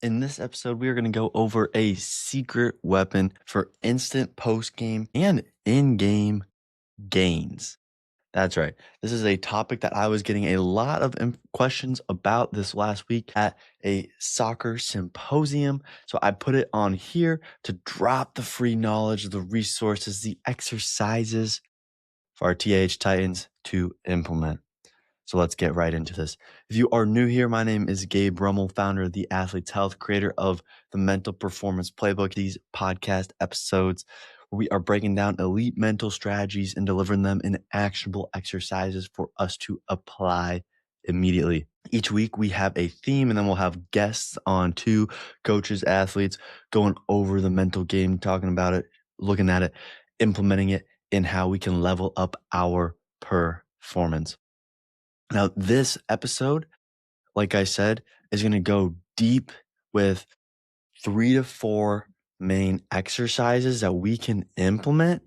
In this episode, we are going to go over a secret weapon for instant post game and in game gains. That's right. This is a topic that I was getting a lot of questions about this last week at a soccer symposium. So I put it on here to drop the free knowledge, the resources, the exercises for our TH Titans to implement. So let's get right into this. If you are new here, my name is Gabe Rummel, founder of the Athlete's Health, creator of the Mental Performance Playbook. These podcast episodes where we are breaking down elite mental strategies and delivering them in actionable exercises for us to apply immediately. Each week we have a theme, and then we'll have guests on, two coaches, athletes, going over the mental game, talking about it, looking at it, implementing it, and how we can level up our performance. Now, this episode, like I said, is going to go deep with 3 to 4 main exercises that we can implement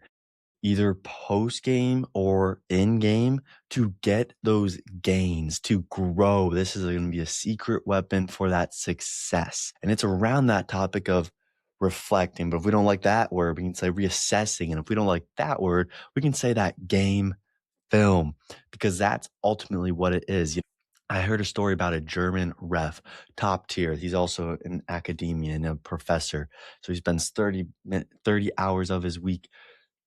either post game or in game to get those gains, to grow. This is going to be a secret weapon for that success. And it's around that topic of reflecting. But if we don't like that word, we can say reassessing. And if we don't like that word, we can say that game film, because that's ultimately what it is. I heard a story about a German ref, top tier. He's also in academia and a professor. So he spends 30 hours of his week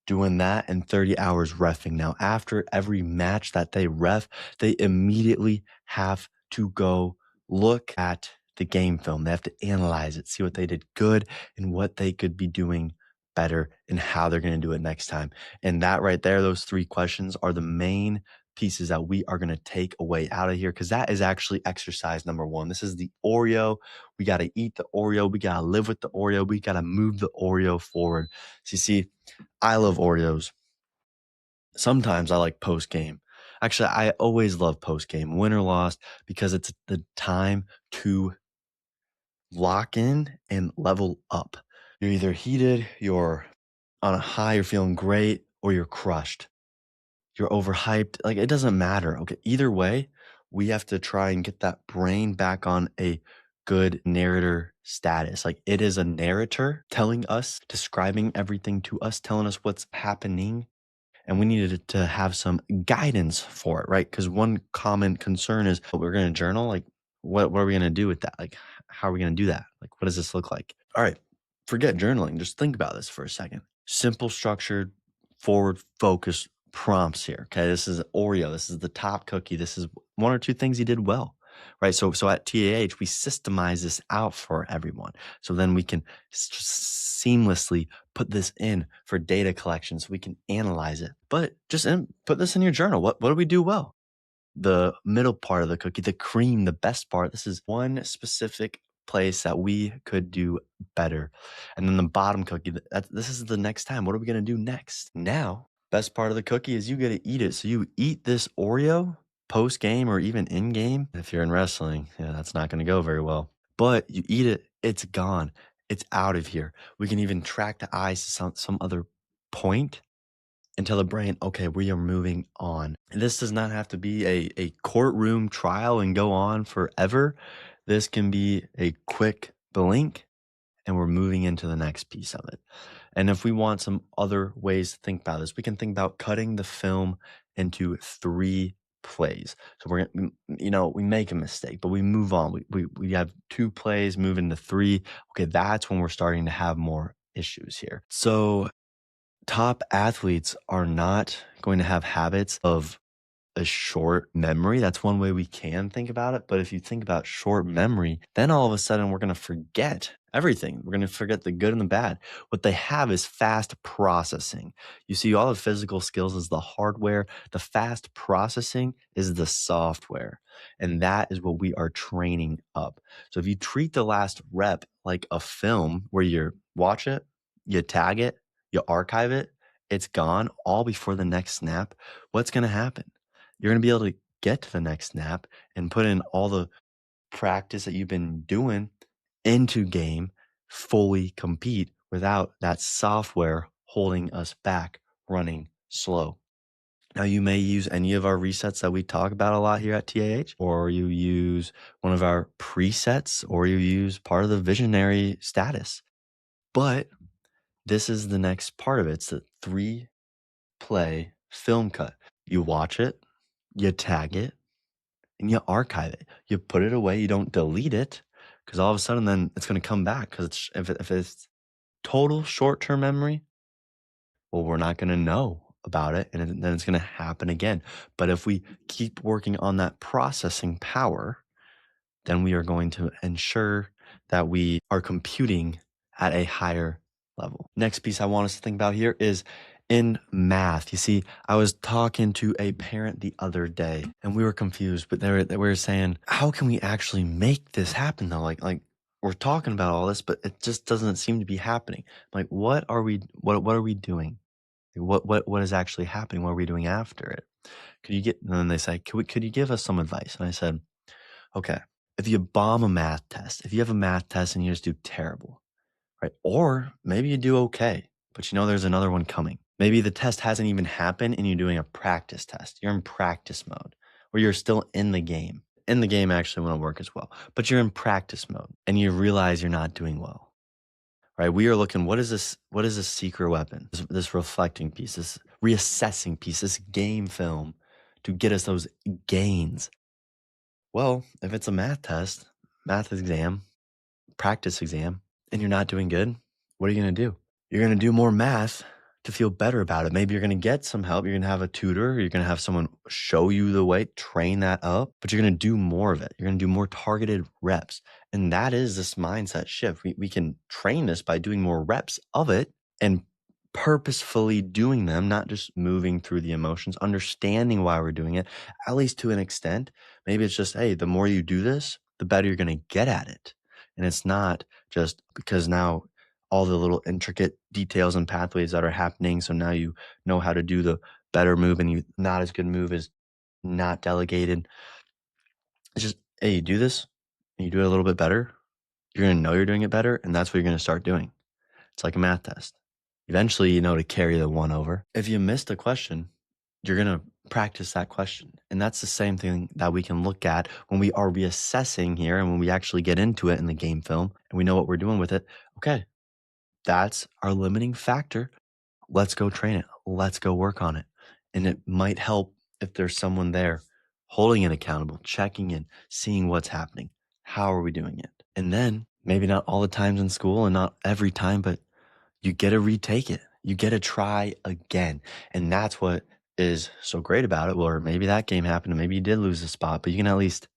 doing that and 30 hours reffing. Now, after every match that they ref, they immediately have to go look at the game film. They have to analyze it, see what they did good and what they could be doing better and how they're going to do it next time. And that right there, those 3 questions are the main pieces that we are going to take away out of here, because that is actually exercise number 1. This is the Oreo. We got to eat the Oreo. We got to live with the Oreo. We got to move the Oreo forward. So you see, I love Oreos. Sometimes I like post game. Actually, I always love post game, win or lost, because it's the time to lock in and level up. You're either heated, you're on a high, you're feeling great, or you're crushed. You're overhyped. Like, it doesn't matter. Okay. Either way, we have to try and get that brain back on a good narrator status. Like, it is a narrator telling us, describing everything to us, telling us what's happening. And we needed to have some guidance for it, right? Because one common concern is, we're going to journal. Like, what are we going to do with that? Like, how are we going to do that? Like, what does this look like? All right, forget journaling. Just think about this for a second. Simple, structured, forward focused prompts here. Okay, this is Oreo. This is the top cookie. This is 1 or 2 things he did well, right? So at TAH, we systemize this out for everyone. So then we can seamlessly put this in for data collection so we can analyze it. But just put this in your journal. What do we do well? The middle part of the cookie, the cream, the best part. This is one specific place that we could do better. And then the bottom cookie, this is the next time. What are we going to do next? Now, best part of the cookie is you get to eat it. So you eat this Oreo post game or even in game. If you're in wrestling, yeah, that's not going to go very well. But you eat it, it's gone. It's out of here. We can even track the eyes to some other point and tell the brain, okay, we are moving on. And this does not have to be a courtroom trial and go on forever. This can be a quick blink and we're moving into the next piece of it. And if we want some other ways to think about this, we can think about cutting the film into 3 plays. So we make a mistake, but we move on. We have 2 plays, move into 3. Okay, that's when we're starting to have more issues here. So top athletes are not going to have habits of a short memory. That's one way we can think about it. But if you think about short memory, then all of a sudden we're going to forget everything. We're going to forget the good and the bad. What they have is fast processing. You see, all the physical skills is the hardware. The fast processing is the software. And that is what we are training up. So if you treat the last rep like a film where you watch it, you tag it, you archive it, it's gone all before the next snap, what's going to happen? You're going to be able to get to the next snap and put in all the practice that you've been doing into game, fully compete without that software holding us back, running slow. Now, you may use any of our resets that we talk about a lot here at TAH, or you use one of our presets, or you use part of the visionary status. But this is the next part of it. It's the 3-play film cut. You watch it, you tag it, and you archive it. You put it away. You don't delete it, because all of a sudden then it's going to come back. Because if it's total short-term memory, well, we're not going to know about it, and then it's going to happen again. But if we keep working on that processing power, then we are going to ensure that we are computing at a higher level. Next piece I want us to think about here is in math. You see, I was talking to a parent the other day, and we were confused, but they were saying, how can we actually make this happen though? Like we're talking about all this, but it just doesn't seem to be happening. Like, what are we doing? What is actually happening? What are we doing after it? And then they say, could you give us some advice? And I said, okay, if you bomb a math test, if you have a math test and you just do terrible, right? Or maybe you do okay, but you know there's another one coming. Maybe the test hasn't even happened and you're doing a practice test. You're in practice mode, or you're still in the game. In the game actually won't work as well, but you're in practice mode and you realize you're not doing well. Right, we are looking, what is this secret weapon, this reflecting piece, this reassessing piece, this game film to get us those gains? Well, if it's a math test, math exam, practice exam, and you're not doing good, what are you going to do? You're going to do more math to feel better about it. Maybe you're going to get some help. You're going to have a tutor. You're going to have someone show you the way, train that up, but you're going to do more of it. You're going to do more targeted reps. And that is this mindset shift. We can train this by doing more reps of it and purposefully doing them, not just moving through the emotions, understanding why we're doing it, at least to an extent. Maybe it's just, hey, the more you do this, the better you're going to get at it. And it's not just because now all the little intricate details and pathways that are happening. So now you know how to do the better move, and you not as good move is not delegated. It's just, hey, you do this and you do it a little bit better. You're going to know you're doing it better. And that's what you're going to start doing. It's like a math test. Eventually, you know to carry the one over. If you missed a question, you're going to practice that question. And that's the same thing that we can look at when we are reassessing here, and when we actually get into it in the game film and we know what we're doing with it. Okay, that's our limiting factor. Let's go train it. Let's go work on it. And it might help if there's someone there holding it accountable, checking in, seeing what's happening. How are we doing it? And then maybe not all the times in school and not every time, but you get to retake it. You get to try again. And that's what is so great about it. Or maybe that game happened and maybe you did lose the spot, but you can at least,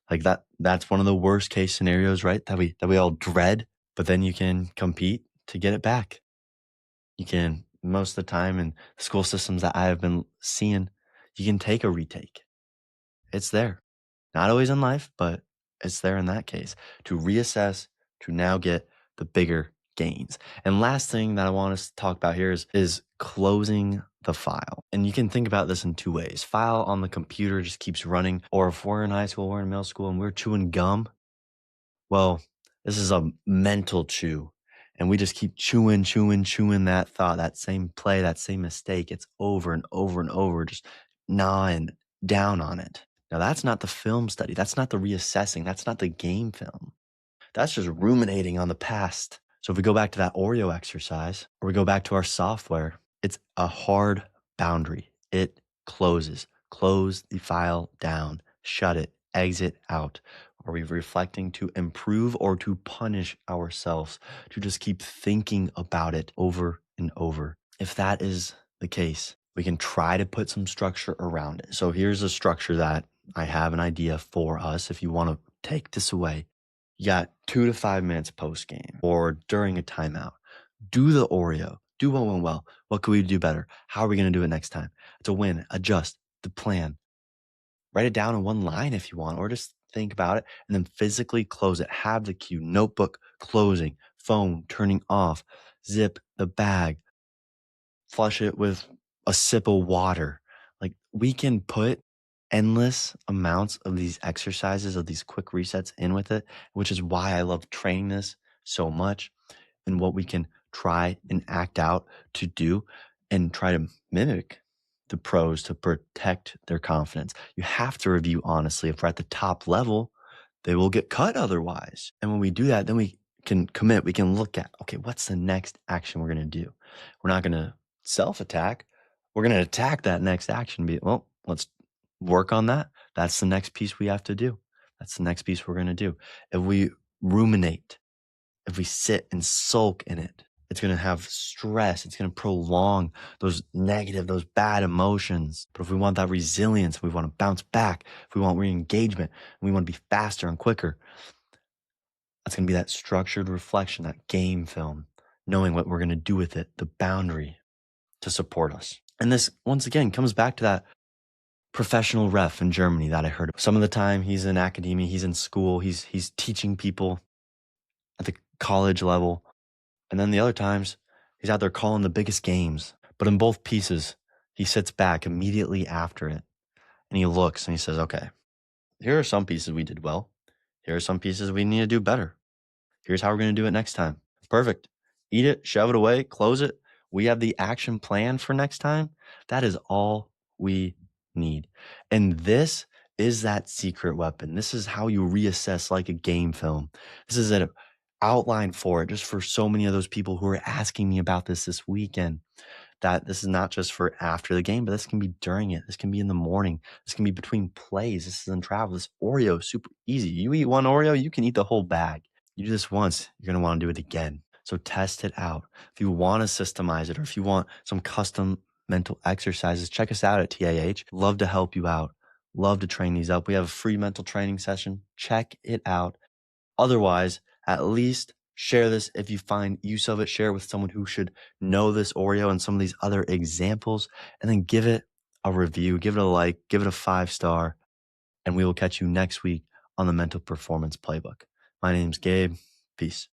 like, that's one of the worst case scenarios, right? That we all dread, but then you can compete to get it back. You can, most of the time in school systems that I have been seeing, you can take a retake. It's there. Not always in life, but it's there in that case to reassess, to now get the bigger gains. And last thing that I want us to talk about here is closing the file. And you can think about this in two ways. File on the computer just keeps running, or if we're in high school, we're in middle school, and we're chewing gum, well, this is a mental chew. And we just keep chewing that thought, that same play, that same mistake. It's over and over and over, just gnawing down on it. Now, that's not the film study. That's not the reassessing. That's not the game film. That's just ruminating on the past. So if we go back to that Oreo exercise, or we go back to our software, it's a hard boundary. It closes. Close the file down. Shut it. Exit out. Are we reflecting to improve or to punish ourselves, to just keep thinking about it over and over? If that is the case, we can try to put some structure around it. So here's a structure that I have an idea for us. If you want to take this away, you got 2 to 5 minutes post game or during a timeout. Do the Oreo. Do what went well. What could we do better? How are we going to do it next time? To win, adjust the plan. Write it down in one line if you want, or just think about it and then physically close it. Have the cue, notebook closing, phone turning off, zip the bag, flush it with a sip of water. Like, we can put endless amounts of these exercises, of these quick resets in with it, which is why I love training this so much, and what we can try and act out to do and try to mimic the pros to protect their confidence. You have to review honestly. If we're at the top level, they will get cut otherwise. And when we do that, then we can commit. We can look at, okay, what's the next action we're going to do? We're not going to self attack. We're going to attack that next action. Well, let's work on that. That's the next piece we have to do. That's the next piece we're going to do. If we ruminate, if we sit and sulk in it, it's going to have stress. It's going to prolong those negative, those bad emotions. But if we want that resilience, we want to bounce back, if we want re-engagement, and we want to be faster and quicker, that's going to be that structured reflection, that game film, knowing what we're going to do with it, the boundary to support us. And this, once again, comes back to that professional ref in Germany that I heard of. Some of the time he's in academia, he's in school, he's teaching people at the college level. And then the other times, he's out there calling the biggest games. But in both pieces, he sits back immediately after it and he looks and he says, okay, here are some pieces we did well. Here are some pieces we need to do better. Here's how we're going to do it next time. Perfect. Eat it, shove it away, close it. We have the action plan for next time. That is all we need. And this is that secret weapon. This is how you reassess like a game film. This is an outline for it, just for so many of those people who are asking me about this weekend, that this is not just for after the game, but this can be during it. This can be in the morning. This can be between plays. This is in travel. This Oreo, super easy. You eat one Oreo, you can eat the whole bag. You do this once, you're going to want to do it again. So test it out. If you want to systemize it, or if you want some custom mental exercises, check us out at TAH. Love to help you out. Love to train these up. We have a free mental training session. Check it out. Otherwise, at least share this if you find use of it. Share it with someone who should know this Oreo and some of these other examples, and then give it a review, give it a like, give it a 5-star, and we will catch you next week on the Mental Performance Playbook. My name's Gabe. Peace.